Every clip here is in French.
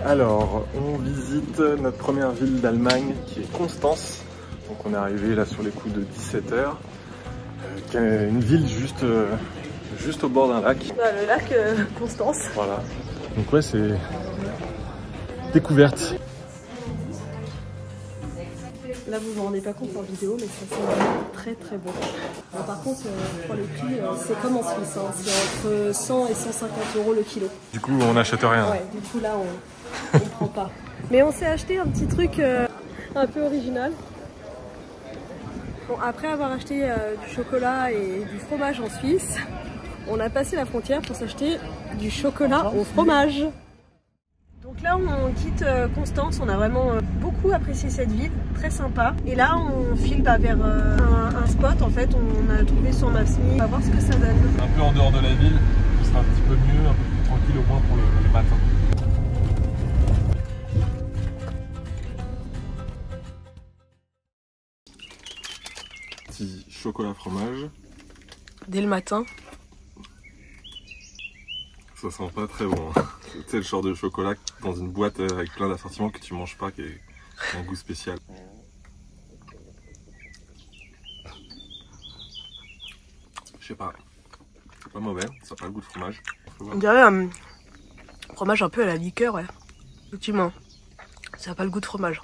Alors, on visite notre première ville d'Allemagne qui est Constance. Donc on est arrivé là sur les coups de 17 h. Une ville juste au bord d'un lac. Le lac Constance. Voilà. Donc ouais, c'est découverte. Là vous vous rendez pas compte en vidéo, mais ça c'est très très beau. Alors, par contre pour les prix c'est comme en Suisse, hein. C'est entre 100 et 150 € le kilo. Du coup on n'achète rien. Ouais, du coup là on prend pas. Mais on s'est acheté un petit truc un peu original. Bon, après avoir acheté du chocolat et du fromage en Suisse, on a passé la frontière pour s'acheter du chocolat au fromage. Donc là on quitte Constance, on a vraiment beaucoup apprécié cette ville, très sympa. Et là on file vers un spot en fait, on a trouvé sur Maps.me, on va voir ce que ça donne. Un peu en dehors de la ville, ce sera un petit peu mieux, un peu plus tranquille au moins pour le matin. Petit chocolat fromage. Dès le matin. Ça sent pas très bon. Hein. C'est le genre de chocolat dans une boîte avec plein d'assortiments que tu manges pas, qui a un goût spécial. Je sais pas. C'est pas mauvais, ça n'a pas le goût de fromage. On dirait un fromage un peu à la liqueur, ouais. Effectivement. Ça n'a pas le goût de fromage.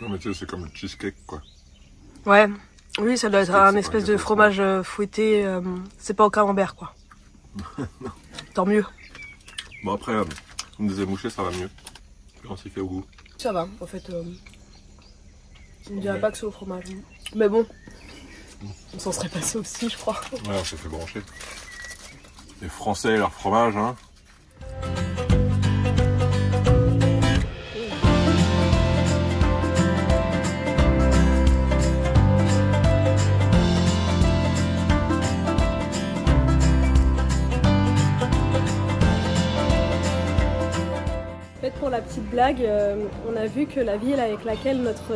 Non mais tu sais, c'est comme le cheesecake quoi. Ouais. Oui, ça doit être un espèce de fromage fouetté. C'est pas au camembert quoi. Non. Tant mieux. Bon après, une deuxième bouchée ça va mieux. Quand il fait au goût. Ça va, en fait. Je ne dirais pas que c'est au fromage. Mais bon, on s'en serait passé aussi, je crois. Ouais, on s'est fait brancher. Les Français et leur fromage, hein. Pour la petite blague, on a vu que la ville avec laquelle notre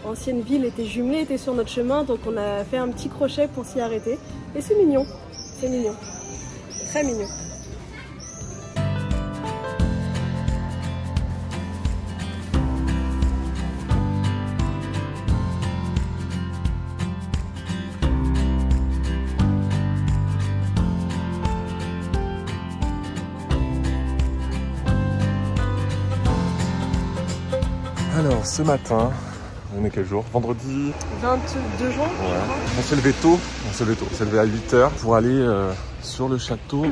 ancienne ville était jumelée était sur notre chemin, donc on a fait un petit crochet pour s'y arrêter. Et c'est mignon, très mignon. Alors ce matin, on est quel jour? Vendredi 22 juin. Ouais. On s'est levé tôt, on s'est levé à 8 h pour aller sur le château,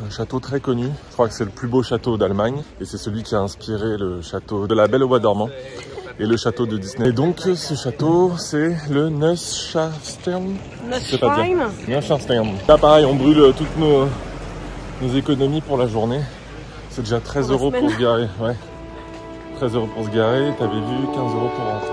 un château très connu. Je crois que c'est le plus beau château d'Allemagne et c'est celui qui a inspiré le château de la Belle au bois dormant et le château de Disney. Et donc ce château, c'est le Neuschwanstein. Neuschwanstein. Là pareil, on brûle toutes nos économies pour la journée. C'est déjà 13 € pour se garer. Ouais. 13 € pour se garer, t'avais vu 15 € pour rentrer.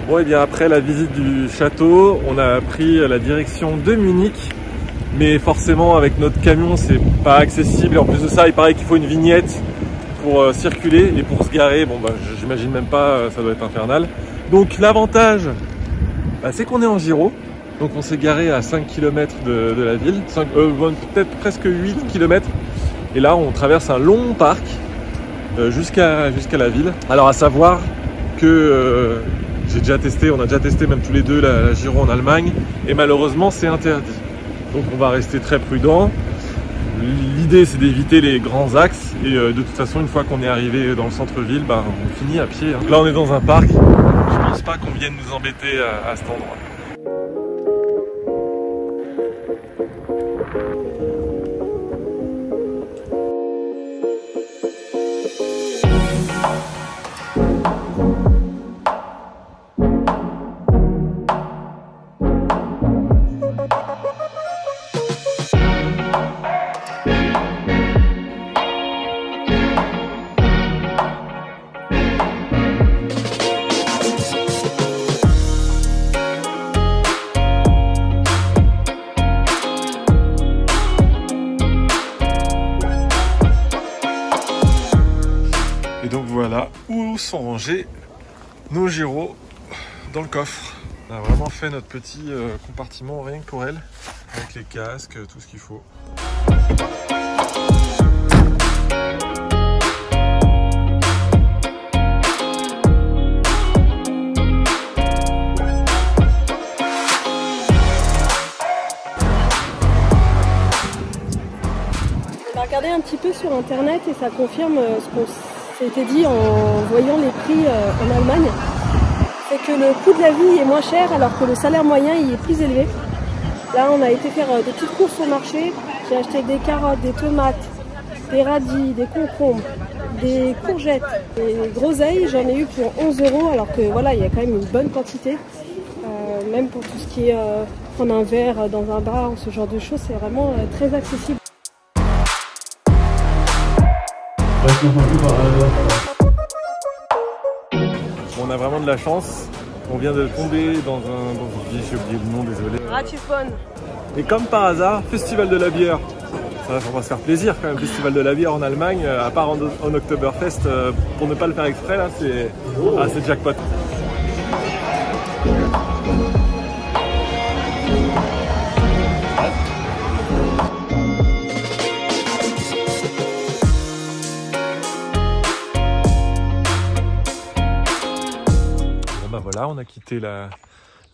Bon et bien après la visite du château, on a pris la direction de Munich. Mais forcément avec notre camion c'est pas accessible. Et en plus de ça il paraît qu'il faut une vignette pour circuler et pour se garer. Bon bah j'imagine même pas, ça doit être infernal. Donc l'avantage c'est qu'on est en Giro. Donc on s'est garé à 5 km de la ville, peut-être presque 8 km. Et là on traverse un long parc jusqu'à la ville. Alors à savoir que j'ai déjà testé, on a déjà testé même tous les deux la Giro en Allemagne et malheureusement c'est interdit. Donc on va rester très prudent. L'idée c'est d'éviter les grands axes et de toute façon une fois qu'on est arrivé dans le centre-ville, on finit à pied. Donc là on est dans un parc, je pense pas qu'on vienne nous embêter à cet endroit. sont rangés nos gyros dans le coffre. On a vraiment fait notre petit compartiment rien que pour elle, avec les casques, tout ce qu'il faut. On a regardé un petit peu sur internet et ça confirme ce qu'on s'était dit en voyant les prix en Allemagne. C'est que le coût de la vie est moins cher alors que le salaire moyen il est plus élevé. Là on a été faire des petites courses au marché, j'ai acheté des carottes, des tomates, des radis, des concombres, des courgettes, des groseilles, j'en ai eu pour 11 € alors que voilà il y a quand même une bonne quantité. Même pour tout ce qui est prendre un verre dans un bar ou ce genre de choses, c'est vraiment très accessible. On a vraiment de la chance. On vient de tomber dans une ville, j'ai oublié le nom, désolé. Ratisbonne. Et comme par hasard, festival de la bière. Ça va se faire plaisir quand même, festival de la bière en Allemagne, à part en Oktoberfest, pour ne pas le faire exprès, là, c'est jackpot. Voilà, on a quitté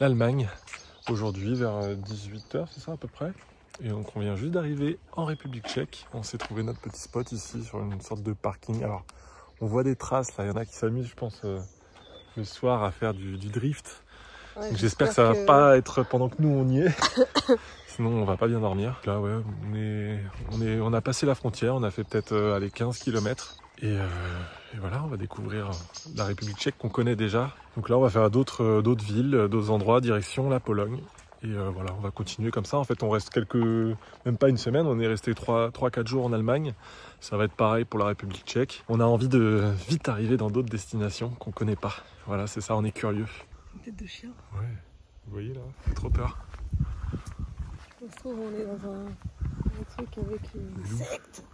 l'Allemagne aujourd'hui vers 18 h, c'est ça à peu près. Et donc on vient juste d'arriver en République tchèque. On s'est trouvé notre petit spot ici sur une sorte de parking. Alors on voit des traces là, il y en a qui s'amusent je pense le soir à faire du drift. Ouais, j'espère que ça va pas être pendant que nous on y est. Sinon on va pas bien dormir. Là ouais, on a passé la frontière, on a fait peut-être 15 km. Et voilà, on va découvrir la République tchèque qu'on connaît déjà. Donc là, on va faire d'autres villes, d'autres endroits, direction la Pologne. Et voilà, on va continuer comme ça. En fait, on reste même pas une semaine, on est resté 3-4 jours en Allemagne. Ça va être pareil pour la République tchèque. On a envie de vite arriver dans d'autres destinations qu'on connaît pas. Voilà, c'est ça, on est curieux. Une tête de chien. Ouais, vous voyez là, j'ai trop peur. On se trouve, on est dans un truc avec une secte.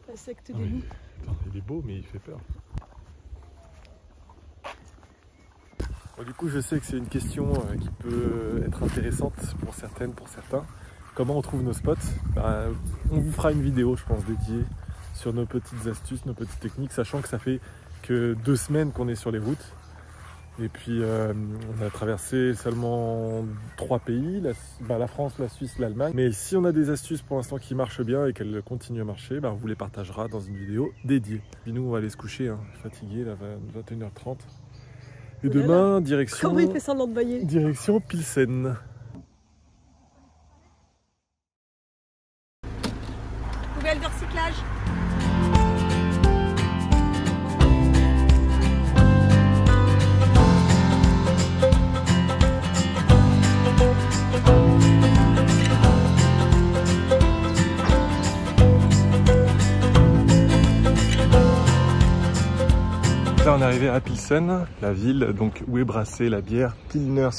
La secte des loups. Attends, il est beau, mais il fait peur. Bon, du coup, je sais que c'est une question qui peut être intéressante pour certaines, pour certains. Comment on trouve nos spots? On vous fera une vidéo, je pense, dédiée sur nos petites astuces, nos petites techniques, sachant que ça fait que 2 semaines qu'on est sur les routes. Et puis, on a traversé seulement 3 pays, la France, la Suisse, l'Allemagne. Mais si on a des astuces pour l'instant qui marchent bien et qu'elles continuent à marcher, on vous les partagera dans une vidéo dédiée. Puis nous, on va aller se coucher, hein, fatigués, là, 21 h 30. Et demain, direction... Comment il fait semblant de bailler? Direction Pilsen. Poubelle de recyclage. Là on est arrivé à Pilsen, la ville donc où est brassée la bière Pilsner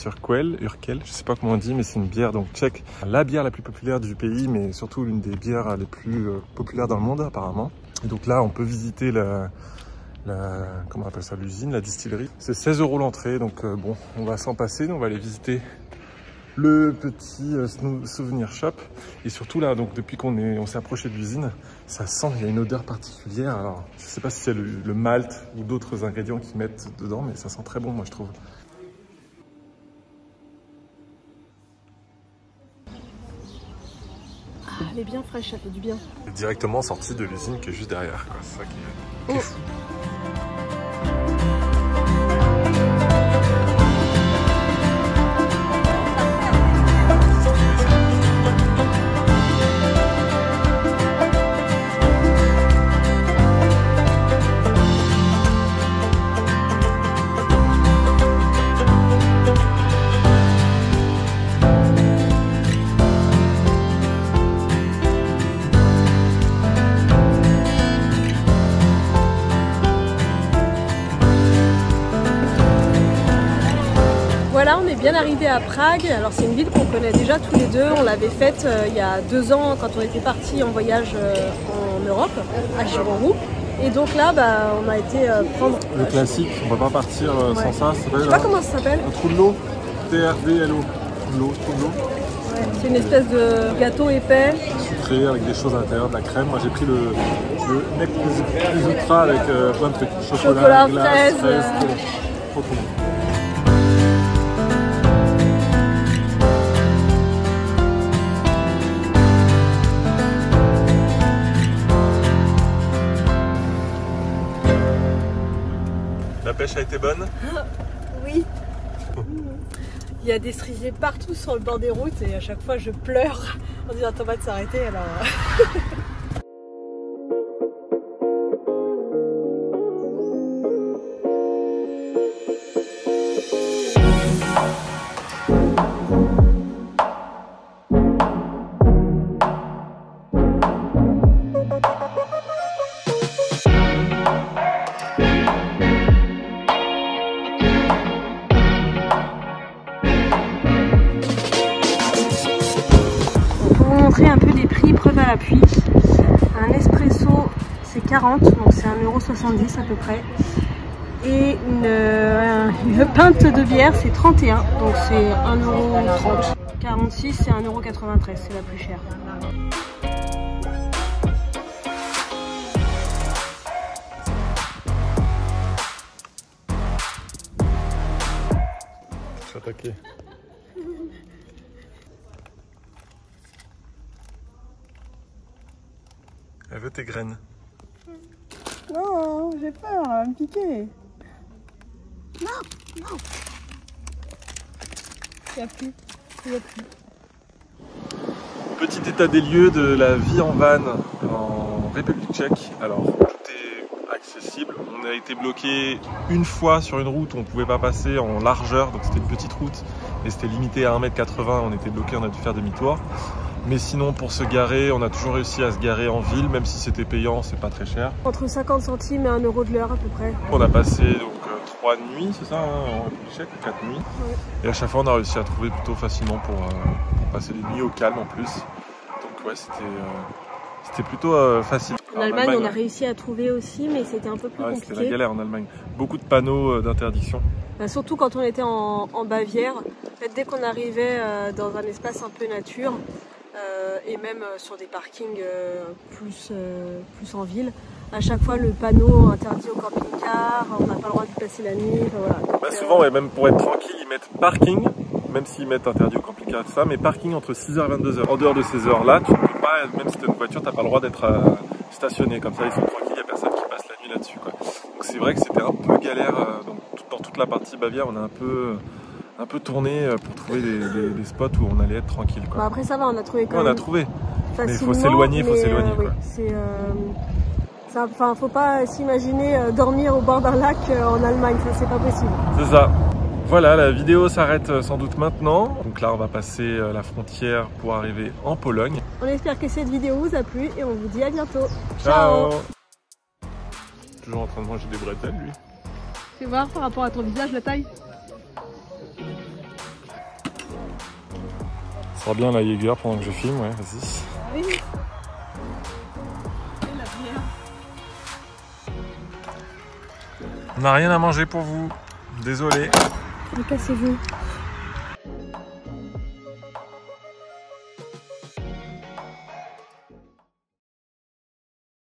Urquell, je sais pas comment on dit, mais c'est une bière donc tchèque, la bière la plus populaire du pays, mais surtout l'une des bières les plus populaires dans le monde apparemment. Et donc là on peut visiter comment on appelle ça, l'usine, la distillerie. C'est 16 € l'entrée, donc bon, on va s'en passer, on va aller visiter le petit souvenir shop. Et surtout là, donc depuis qu'on s'est approché de l'usine, ça sent, il y a une odeur particulière. Alors je sais pas si c'est le malt ou d'autres ingrédients qu'ils mettent dedans, mais ça sent très bon, moi je trouve. Ah, elle est bien fraîche, ça fait du bien. Directement sortie de l'usine qui est juste derrière, quoi. C'est ça qui est fou. Voilà, on est bien arrivé à Prague. Alors c'est une ville qu'on connaît déjà tous les deux. On l'avait faite il y a 2 ans quand on était partis en voyage en Europe, à Girourou. Et donc là, bah, on a été prendre... Le classique, on va pas partir sans ça. Je sais pas comment ça s'appelle. Un trou de l'eau. TRDLO. Trou de l'eau. Ouais, c'est une espèce de gâteau épais. Sucré avec des choses à l'intérieur, de la crème. Moi j'ai pris le mec plus ultra avec plein de trucs. Chocolat, glace, fraise. Trop bon. La pêche a été bonne? Oui. Il y a des cerisiers partout sur le bord des routes et à chaque fois je pleure en disant attends, va de s'arrêter alors. Un peu les prix preuve à l'appui. Un espresso c'est 40, donc c'est 1,70 € à peu près. Et une pinte de bière c'est 31, donc c'est 1,30 €. 46 c'est 1,93 €, c'est la plus chère. Je suis attaqué. Elle veut tes graines. Non, j'ai peur, elle va me piquer. Non, non. Il n'y a plus. Il n'y a plus. Petit état des lieux de la vie en van en République tchèque. Alors, tout est accessible. On a été bloqué une fois sur une route où on ne pouvait pas passer en largeur. Donc c'était une petite route et c'était limité à 1,80 m. On était bloqué, on a dû faire demi-tour. Mais sinon, pour se garer, on a toujours réussi à se garer en ville, même si c'était payant, c'est pas très cher. Entre 50 centimes et 1 € de l'heure à peu près. On a passé donc 3 nuits, c'est ça, en République tchèque, 4 nuits. Ouais. Et à chaque fois, on a réussi à trouver plutôt facilement pour passer des nuits au calme en plus. Donc ouais, c'était plutôt facile. En Allemagne, on a réussi à trouver aussi, mais c'était un peu plus compliqué. C'était la galère en Allemagne. Beaucoup de panneaux d'interdiction. Bah, surtout quand on était en Bavière. En fait, dès qu'on arrivait dans un espace un peu nature, et même sur des parkings plus en ville, à chaque fois le panneau interdit au camping-car, on n'a pas le droit de passer la nuit. Voilà. Donc, souvent, ouais, même pour être tranquille, ils mettent parking, même s'ils mettent interdit au camping-car et tout ça, mais parking entre 6h et 22h. En dehors de ces heures-là, tu ne peux pas, même si tu as une voiture, tu n'as pas le droit d'être stationné. Comme ça, ils sont tranquilles, il n'y a personne qui passe la nuit là-dessus. Donc c'est vrai que c'était un peu galère. Dans toute la partie Bavière, on a un peu tourné pour trouver des spots où on allait être tranquille. Bah après ça va, on a trouvé quand même. On a trouvé. Mais il faut s'éloigner, oui, faut pas s'imaginer dormir au bord d'un lac en Allemagne, ça c'est pas possible. C'est ça. Voilà, la vidéo s'arrête sans doute maintenant. Donc là, on va passer la frontière pour arriver en Pologne. On espère que cette vidéo vous a plu et on vous dit à bientôt. Ciao. Toujours en train de manger des bretelles, lui. Fais voir par rapport à ton visage la taille. Ça sera bien la Jäger pendant que je filme, ouais, vas-y. Oui. Et la bière. On n'a rien à manger pour vous. Désolé. Mais cassez-vous.